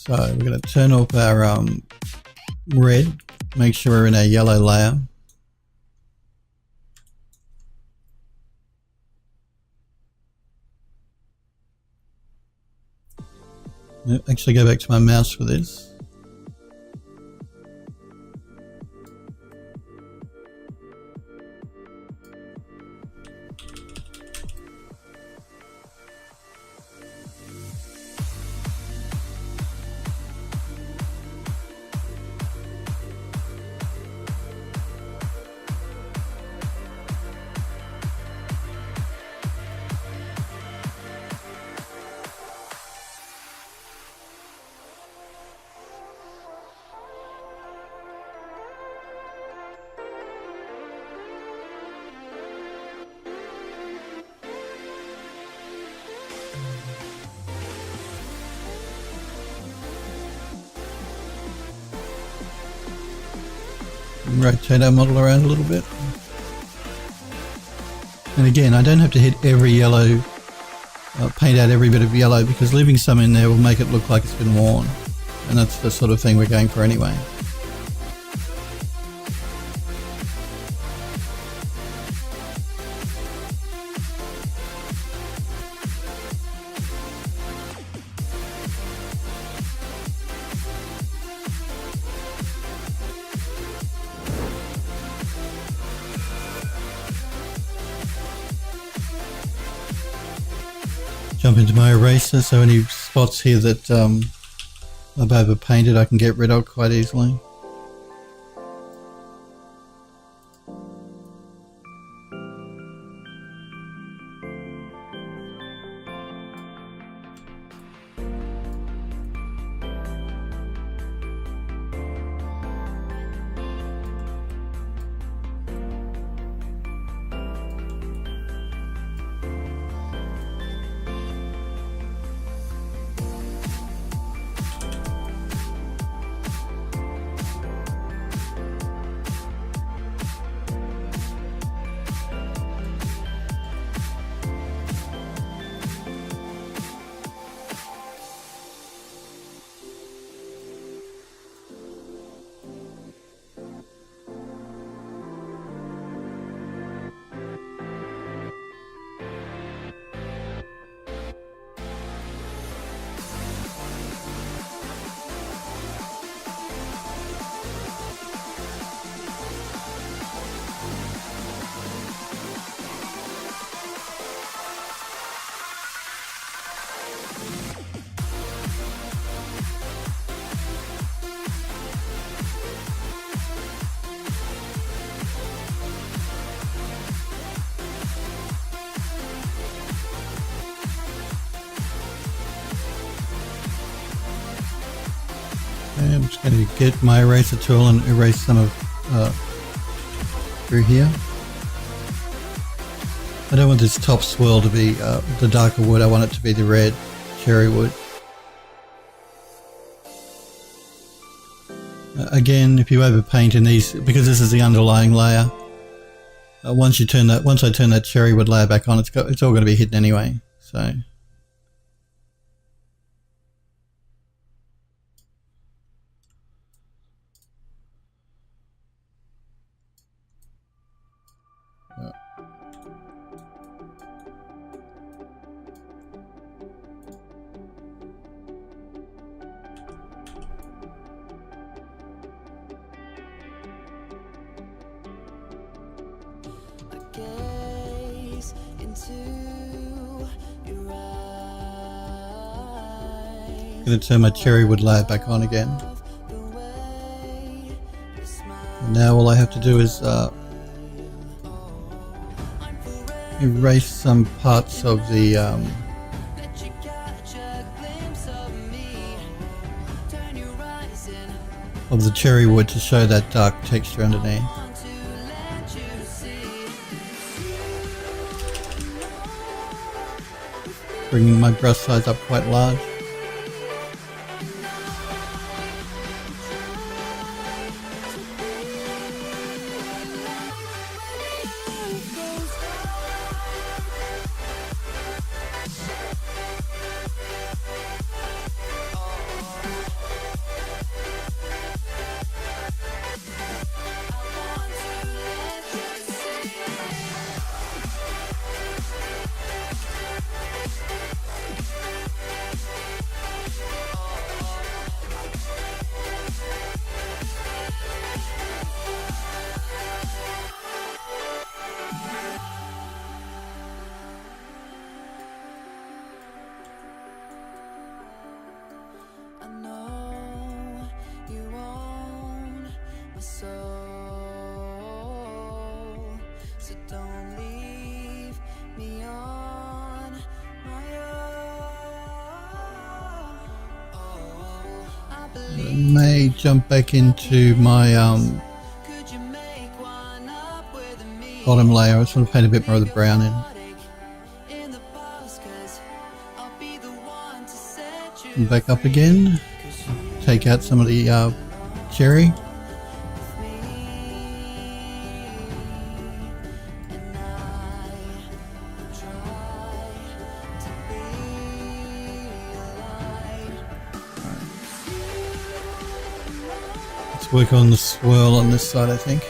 So we're going to turn off our red, make sure we're in our yellow layer. Actually go back to my mouse for this. Rotate our model around a little bit. And again, I don't have to hit every yellow, paint out every bit of yellow, because leaving some in there will make it look like it's been worn. And that's the sort of thing we're going for anyway. Jump into my eraser, so any spots here that I've overpainted I can get rid of quite easily. I'm just going to get my eraser tool and erase some of through here. I don't want this top swirl to be the darker wood, I want it to be the red cherry wood. Again, if you overpaint in these, because this is the underlying layer, once I turn that cherry wood layer back on, it's all going to be hidden anyway. So. I'm going to turn my cherry wood layer back on again. And now all I have to do is erase some parts of the cherry wood to show that dark texture underneath. Bringing my brush size up quite large. So don't leave me on my own. I may jump back into my bottom layer. I just want to paint a bit more of the brown in. And back up again. Take out some of the cherry. Let's work on the swirl on this side, I think.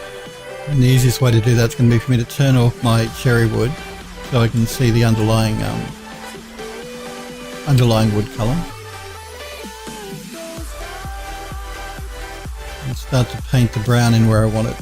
And the easiest way to do that is going to be for me to turn off my cherry wood so I can see the underlying wood colour. And start to paint the brown in where I want it.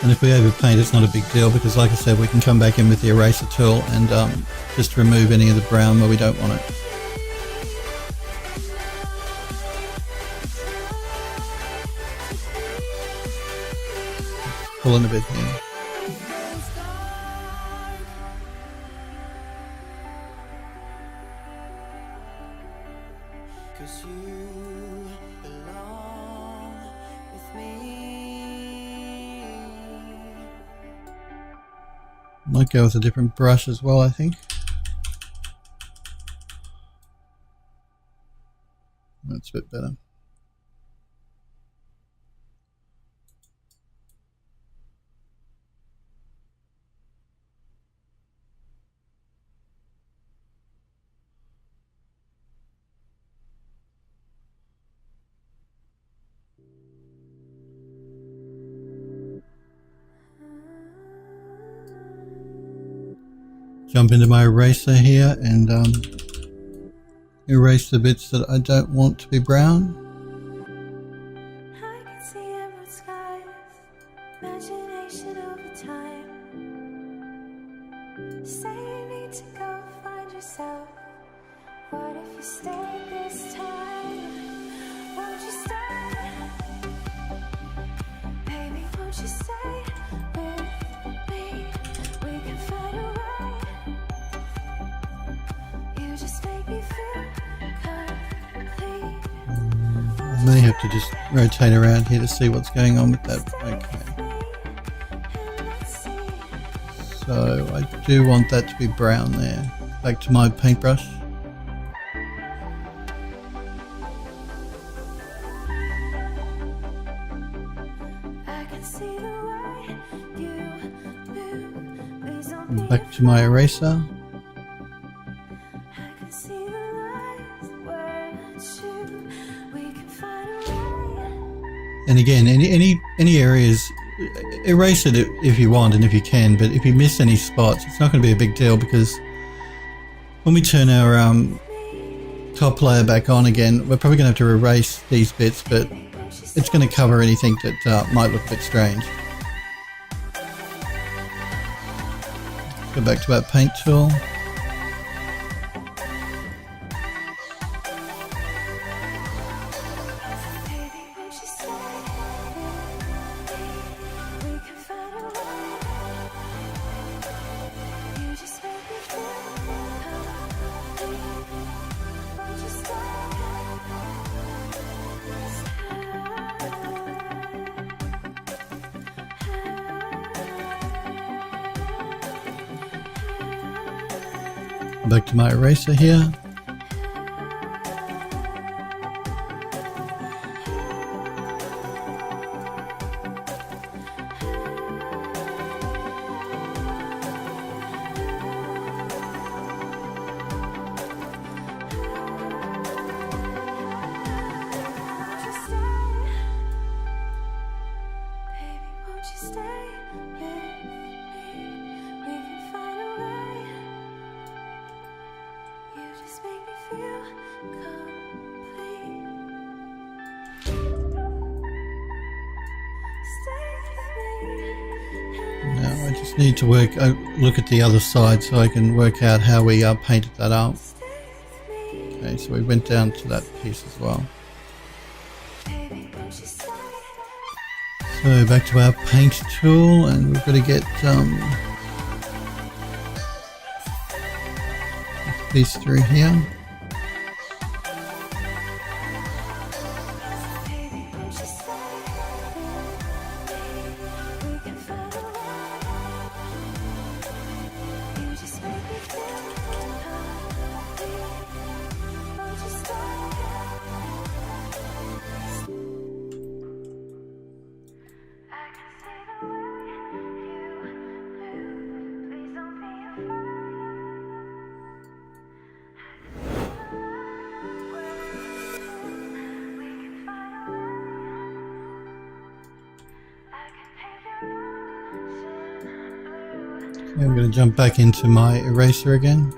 And if we overpaint, it's not a big deal because, like I said, we can come back in with the eraser tool and just remove any of the brown where we don't want it. Pull in a bit here. Might go with a different brush as well, I think. That's a bit better. Jump into my eraser here and erase the bits that I don't want to be brown. I can see emerald skies, imagination over time. Say you need to go find yourself. What if you stay this time? Won't you stay? Baby, won't you stay with me? We can find a way. I may have to just rotate around here to see what's going on with that. Okay. So I do want that to be brown there. Back to my paintbrush. Back to my eraser. And again, any areas, erase it if you want and if you can, but if you miss any spots, it's not going to be a big deal because when we turn our top layer back on again, we're probably going to have to erase these bits, but it's going to cover anything that might look a bit strange. Go back to our paint tool. Back to my eraser here. Now I just need to look at the other side so I can work out how we painted that up. Okay, so we went down to that piece as well. So back to our paint tool, and we've got to get this piece through here. I'm going to jump back into my eraser again.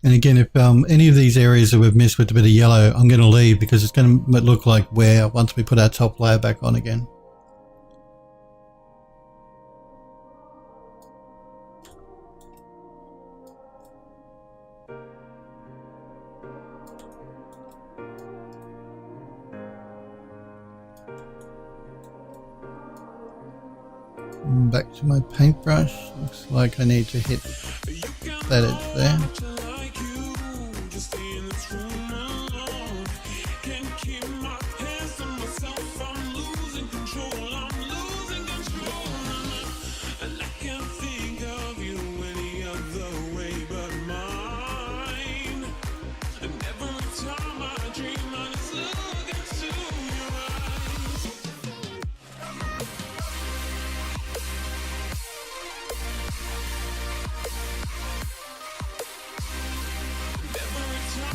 And again, if any of these areas that we've missed with a bit of yellow, I'm going to leave because it's going to look like wear once we put our top layer back on again. Back to my paintbrush. Looks like I need to hit that edge there.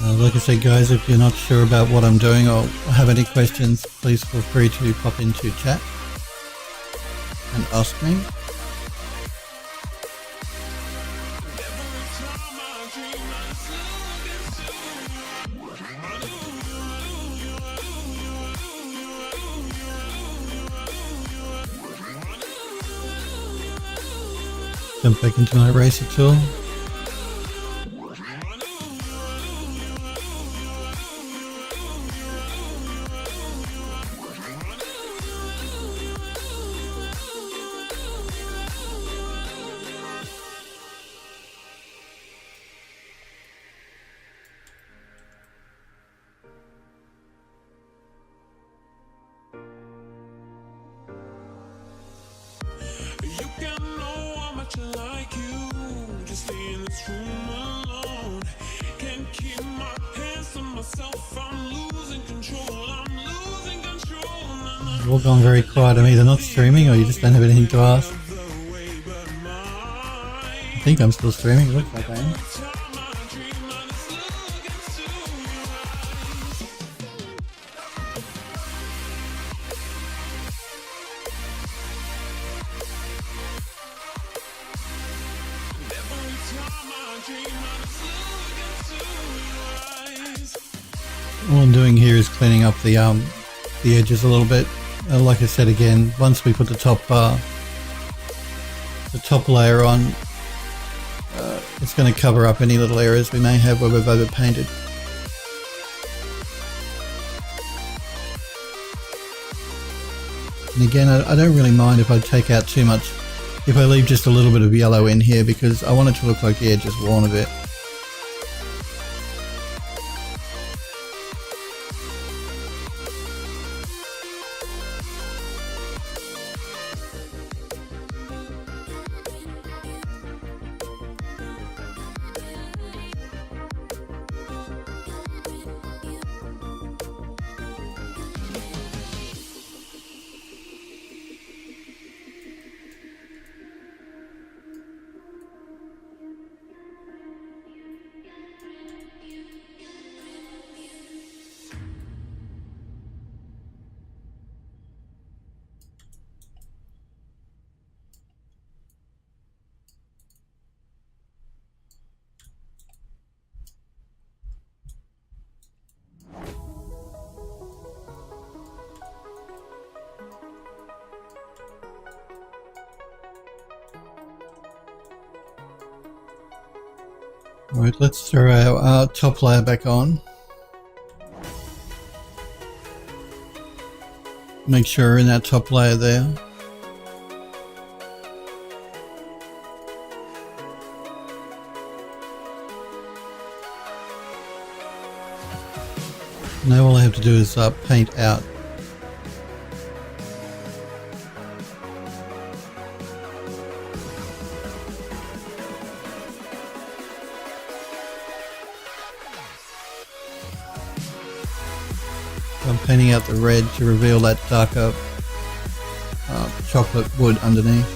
Like I said, guys, if you're not sure about what I'm doing or have any questions, please feel free to pop into chat and ask me. Jump back into my eraser tool. You've all gone very quiet. I'm either not streaming or you just don't have anything to ask. I think I'm still streaming. It looks like I am. All I'm doing here is cleaning up the edges a little bit. Like I said again, once we put the top layer on, it's going to cover up any little areas we may have where we've overpainted. And again, I don't really mind if I take out too much, if I leave just a little bit of yellow in here, because I want it to look like the edge is worn a bit. Alright, let's throw our top layer back on. Make sure we're in that top layer there. Now all I have to do is paint out. I'm painting out the red to reveal that darker chocolate wood underneath.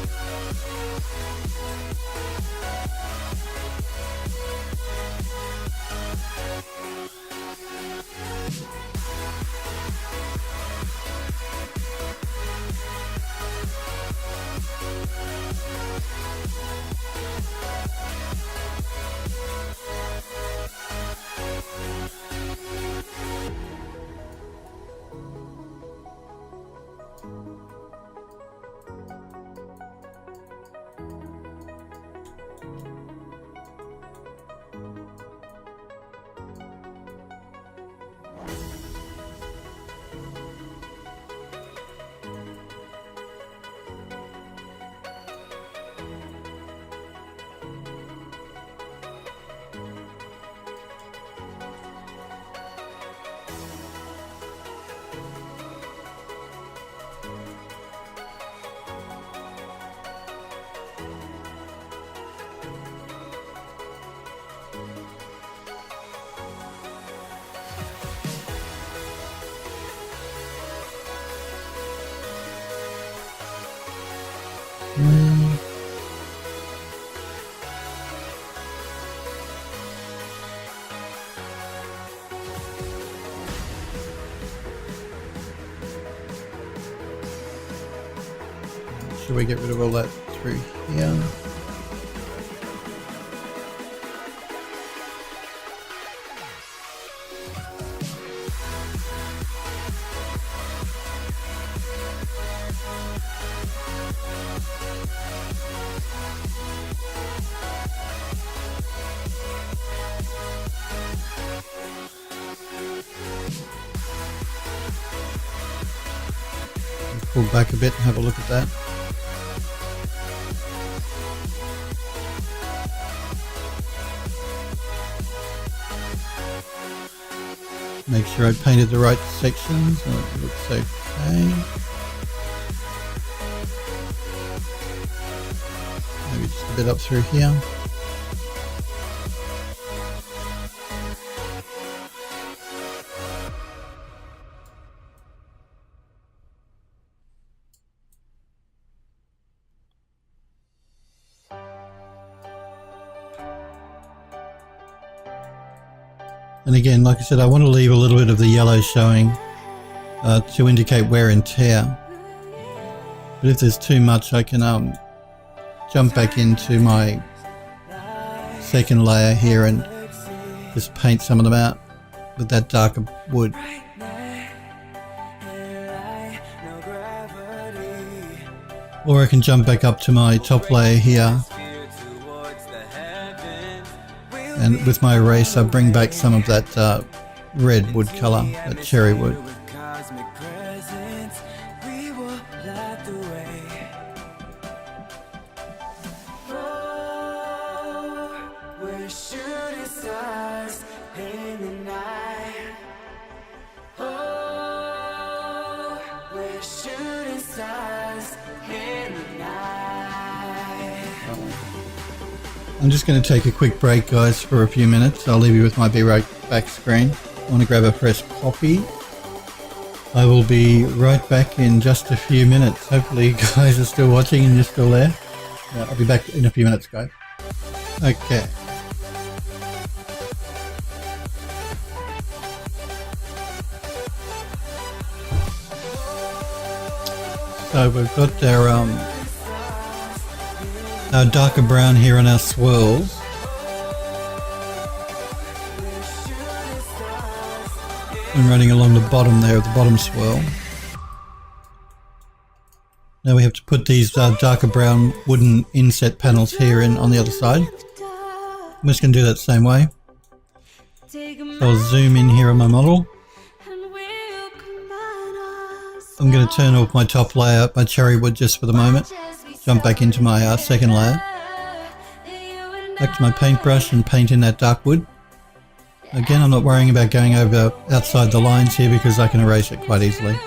Should we get rid of all that through here? Let's pull back a bit and have a look at that. Make sure I painted the right sections. It looks okay. Maybe just a bit up through here. And again, like I said, I want to leave a little bit of the yellow showing to indicate wear and tear. But if there's too much, I can jump back into my second layer here and just paint some of them out with that darker wood. Or I can jump back up to my top layer here, and with my eraser bring back some of that red wood colour, that cherry wood. I'm just going to take a quick break, guys, for a few minutes. I'll leave you with my be right back screen. I want to grab a fresh coffee. I will be right back in just a few minutes. Hopefully you guys are still watching and you're still there. Yeah, I'll be back in a few minutes, guys. Okay. So we've got our darker brown here on our swirls. And running along the bottom there of the bottom swirl. Now we have to put these darker brown wooden inset panels here in on the other side. I'm just going to do that same way. So I'll zoom in here on my model. I'm going to turn off my top layer, my cherry wood, just for the moment. Jump back into my second layer. Back to my paintbrush and paint in that dark wood. Again, I'm not worrying about going over outside the lines here because I can erase it quite easily.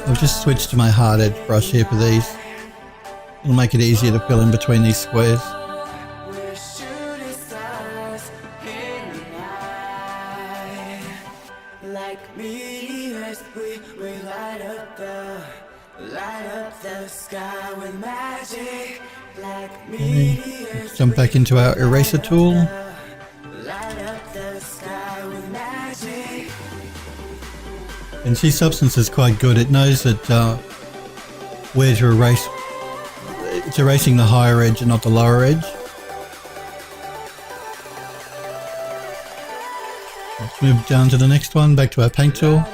I've just switched to my hard edge brush here for these. It'll make it easier to fill in between these squares. Let's jump back into our eraser tool. And see, Substance is quite good. It knows that where to erase. It's erasing the higher edge and not the lower edge. Let's move down to the next one, back to our paint tool.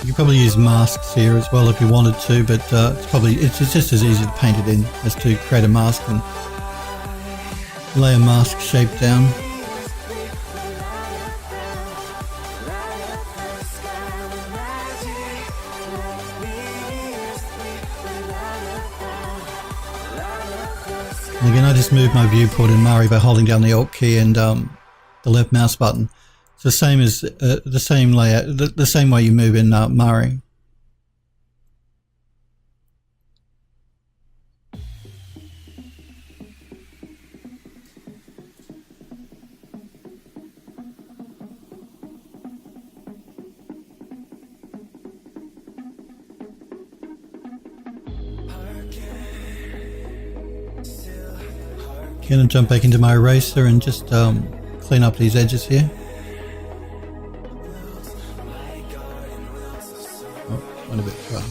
You could probably use masks here as well if you wanted to, but it's just as easy to paint it in as to create a mask and lay a mask shape down. And again, I just move my viewport in Mari by holding down the Alt key and the left mouse button. It's the same as the same layout, the same way you move in Mari. Gonna jump back into my eraser and just clean up these edges here. Oh, went a bit far.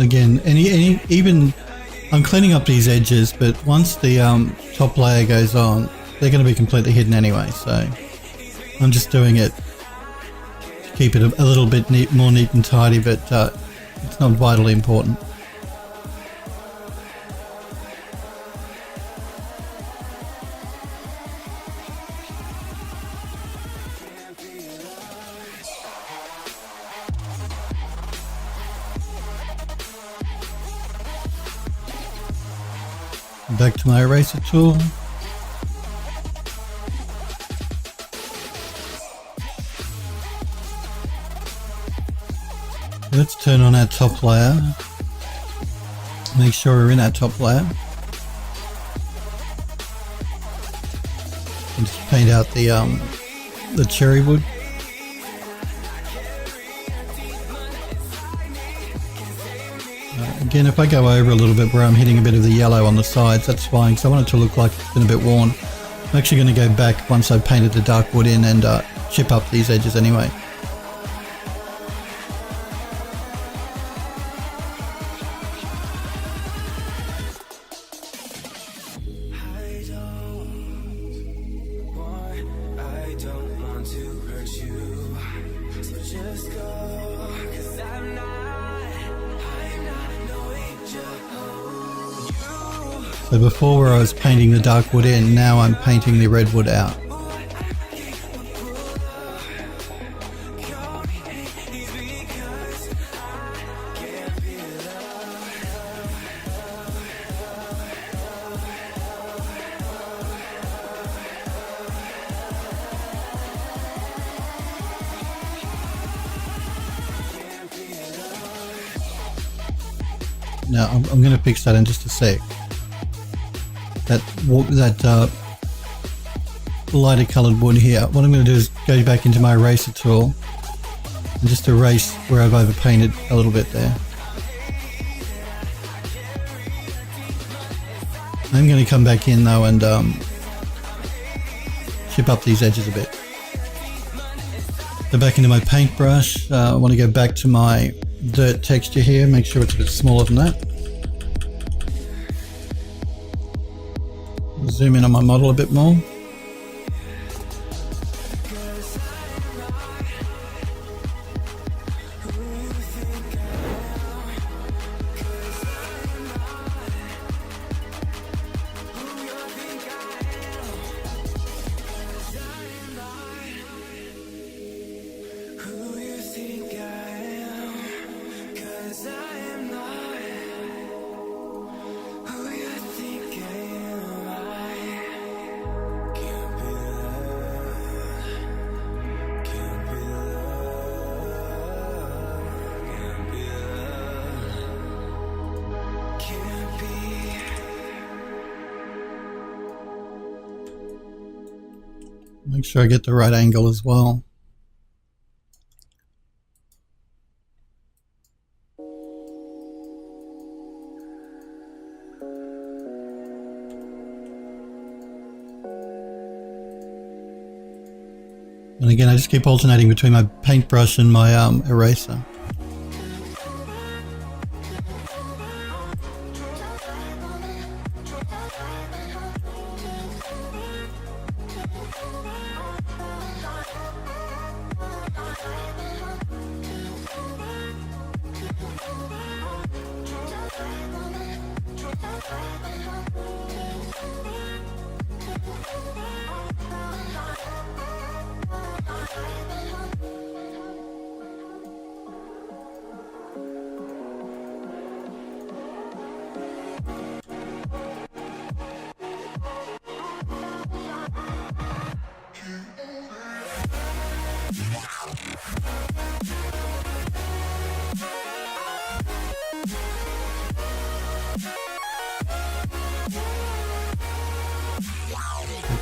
Again, even I'm cleaning up these edges, but once the top layer goes on, they're going to be completely hidden anyway, so I'm just doing it to keep it a little bit more neat and tidy, but it's not vitally important. Back to my eraser tool. Let's turn on our top layer. Make sure we're in our top layer. And just paint out the cherry wood. Again, if I go over a little bit where I'm hitting a bit of the yellow on the sides, that's fine, because I want it to look like it's been a bit worn. I'm actually going to go back once I've painted the dark wood in and chip up these edges anyway. So before where I was painting the dark wood in, now I'm painting the red wood out. Now I'm going to fix that in just a sec. That lighter coloured wood here. What I'm going to do is go back into my eraser tool and just erase where I've overpainted a little bit there. I'm going to come back in though and chip up these edges a bit. Go back into my paintbrush. I want to go back to my dirt texture here, make sure it's a bit smaller than that. Zoom in on my model a bit more. Make sure I get the right angle as well. And again, I just keep alternating between my paintbrush and my eraser.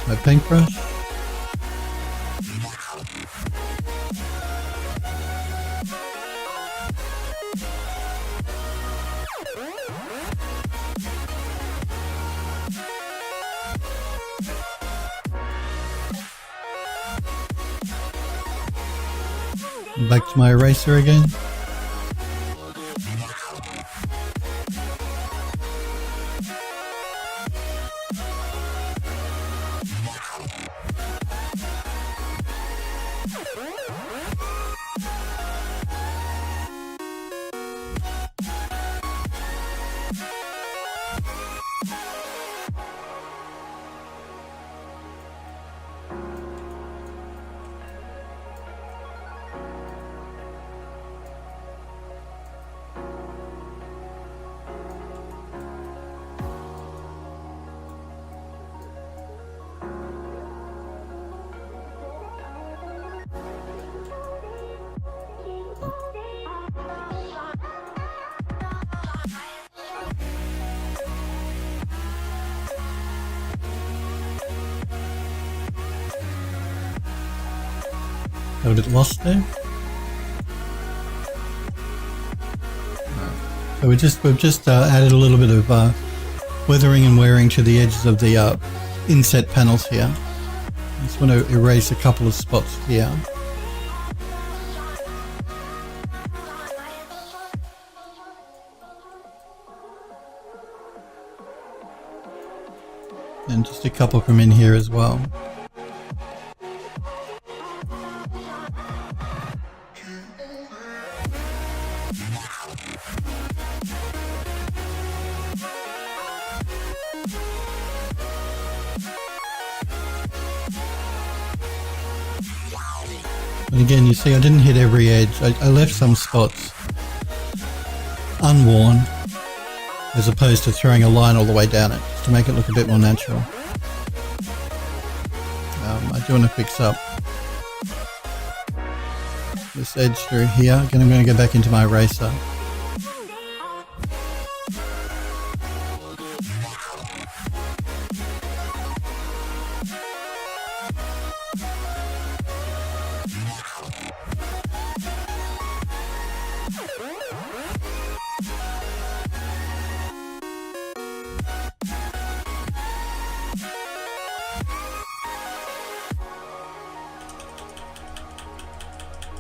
My paintbrush. Back to my eraser again. Got a bit lost there. So we've just added a little bit of weathering and wearing to the edges of the inset panels here. I just want to erase a couple of spots here. And just a couple from in here as well. And again, you see I didn't hit every edge. I left some spots unworn as opposed to throwing a line all the way down it to make it look a bit more natural. I do want to fix up this edge through here. Again, I'm going to go back into my eraser.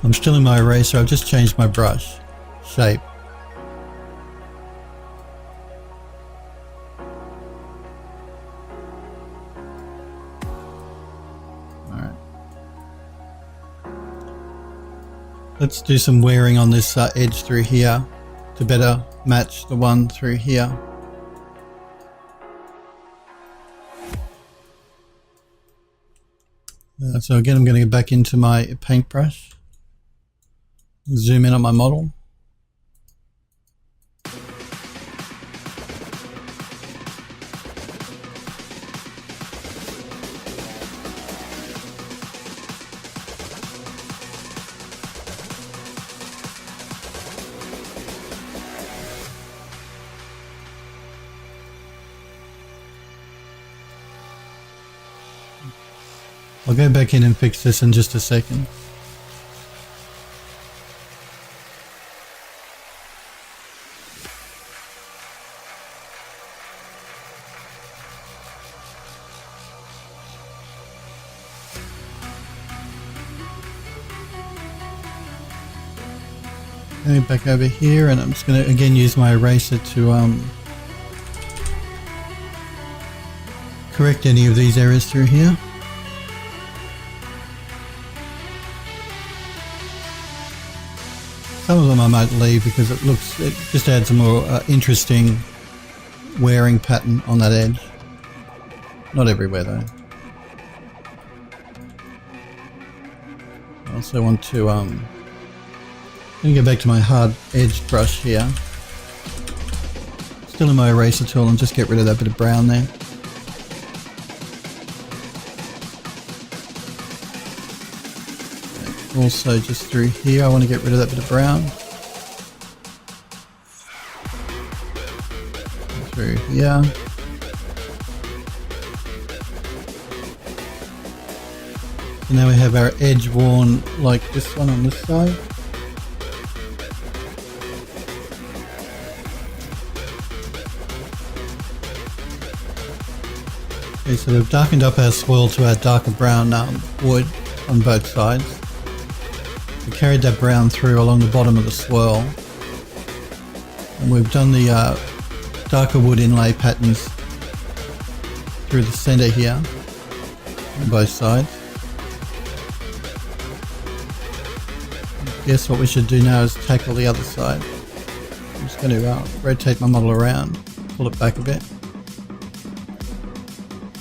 I'm still in my eraser. I've just changed my brush shape. Alright. Let's do some wearing on this edge through here to better match the one through here. So again, I'm going to go back into my paintbrush, zoom in on my model. I'll go back in and fix this in just a second. Going back over here, and I'm just going to again use my eraser to correct any of these errors through here. Some of them I might leave because it just adds a more interesting wearing pattern on that edge. Not everywhere though. I also want to I'm going to go back to my hard edge brush here. Still in my eraser tool, and just get rid of that bit of brown there. Also just through here I want to get rid of that bit of brown. Through here. So now we have our edge worn like this one on this side. Okay, so we've darkened up our swirl to our darker brown wood on both sides. We carried that brown through along the bottom of the swirl, and we've done the darker wood inlay patterns through the center here on both sides. I guess what we should do now is tackle the other side. I'm just going to rotate my model around, pull it back a bit.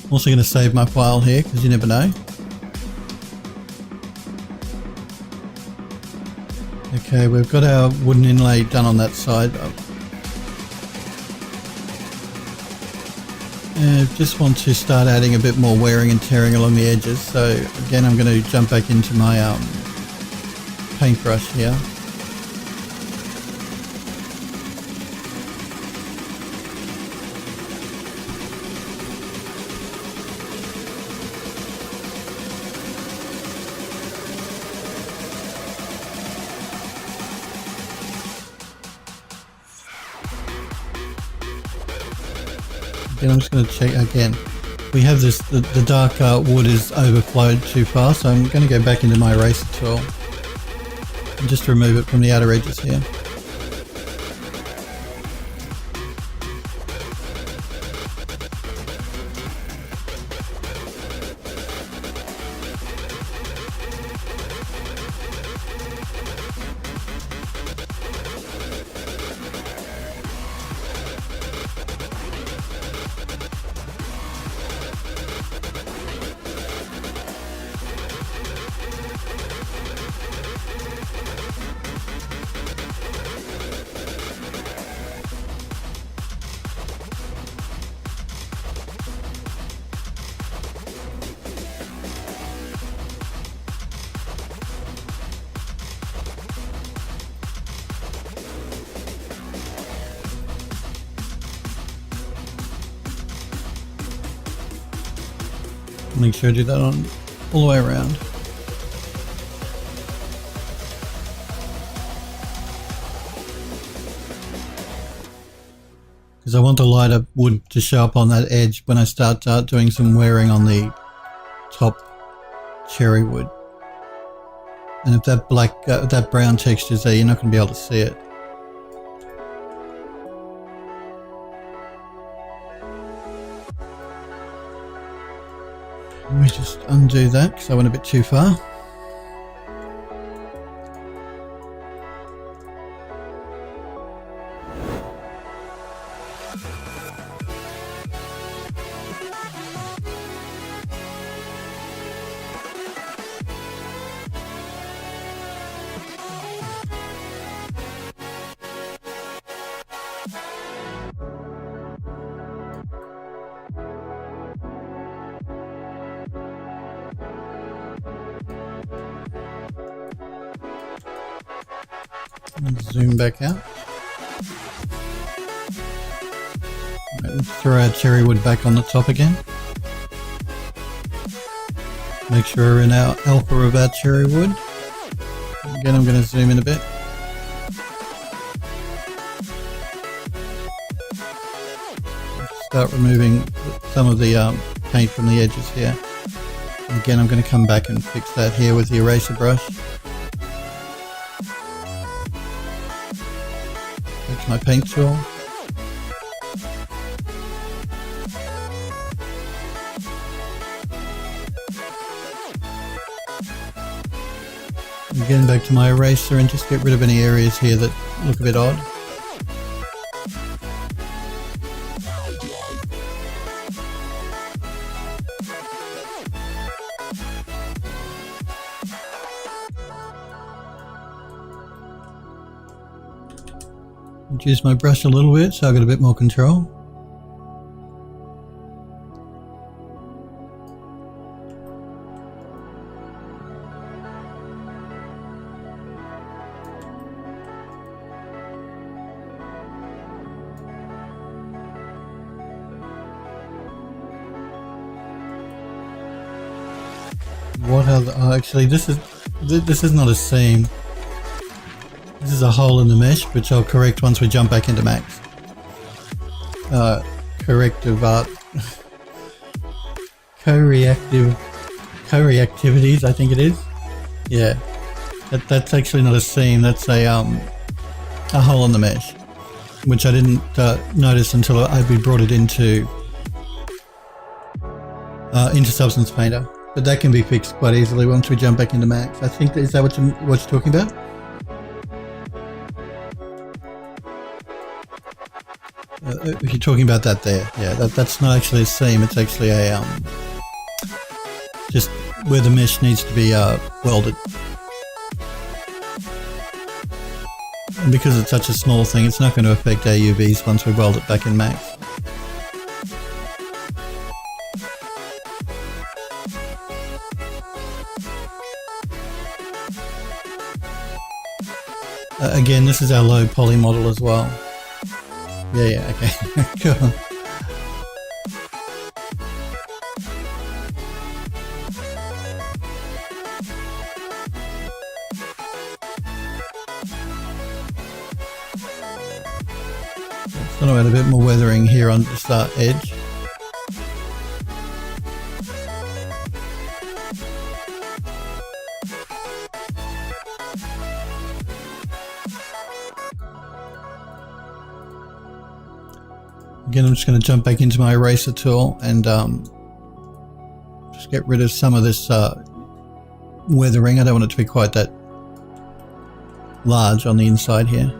I'm also going to save my file here because you never know. Okay, we've got our wooden inlay done on that side. I just want to start adding a bit more wearing and tearing along the edges. So again, I'm going to jump back into my paintbrush here. Again, I'm just going to check again. We have this, the dark wood is overflowed too far, so I'm going to go back into my eraser tool and just remove it from the outer edges here. Make sure I do that on all the way around. Because I want the lighter wood to show up on that edge when I start doing some wearing on the top cherry wood. And if that that brown texture's there, you're not going to be able to see it. Let me just undo that because I went a bit too far. And zoom back out. Right, let's throw our cherry wood back on the top again. Make sure we're in our alpha of our cherry wood. Again, I'm going to zoom in a bit. Start removing some of the paint from the edges here. And again, I'm going to come back and fix that here with the eraser brush. Fix my paint tool. Again, back to my eraser and just get rid of any areas here that look a bit odd. Use my brush a little bit so I've got a bit more control. What other? Oh, actually, this is not a seam. This is a hole in the mesh, which I'll correct once we jump back into max. Corrective art. Co-reactivities, I think it is. Yeah, that's actually not a seam. That's a hole in the mesh, which I didn't notice until we brought it into Substance Painter. But that can be fixed quite easily once we jump back into max. I think is that what you're talking about? If you're talking about that there, yeah, that's not actually a seam, it's actually a, just where the mesh needs to be welded. And because it's such a small thing, it's not going to affect our UVs once we weld it back in max. Again, this is our low poly model as well. Yeah, okay, cool. Let's add a bit more weathering here on this edge. Again, I'm just going to jump back into my eraser tool and just get rid of some of this weathering. I don't want it to be quite that large on the inside here.